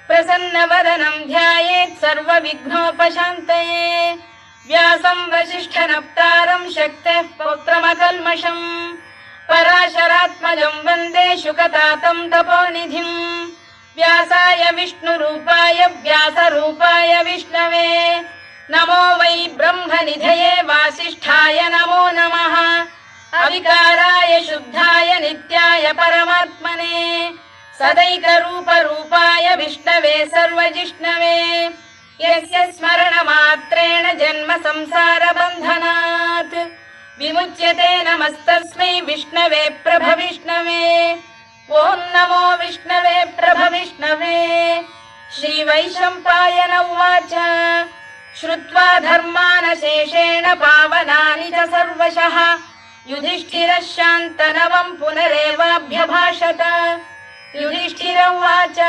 प्रसन्नवदनं ध्यायेत् सर्वविघ्नोपशान्तये। व्यासं वसिष्ठनप्तारं शक्तेः पौत्रमकल्मषम् पराशरात्मजं वन्दे शुकतातं तपोनिधिम्। व्यासाय विष्णुरूपाय व्यासरूपाय विष्णवे नमो वै ब्रह्मनिधये वासिष्ठाय नमो नमः। अविकाराय शुद्धाय नित्याय परमात्मने सदैकरूपरूपाय विष्णवे सर्वजिष्णवे। यस्य स्मरणमात्रेण जन्म संसारबन्धनात् विमुच्यते नमस्तस्मै विष्णवे प्रभविष्णवे। ॐ नमो विष्णवे प्रभविष्णवे। श्रीवैशम्पायन उवाच श्रुत्वा धर्मानशेषेण पावनानि च सर्वशः युधिष्ठिरः शान्तनवं पुनरेवाभ्यभाषत। युधिष्ठिर उवाच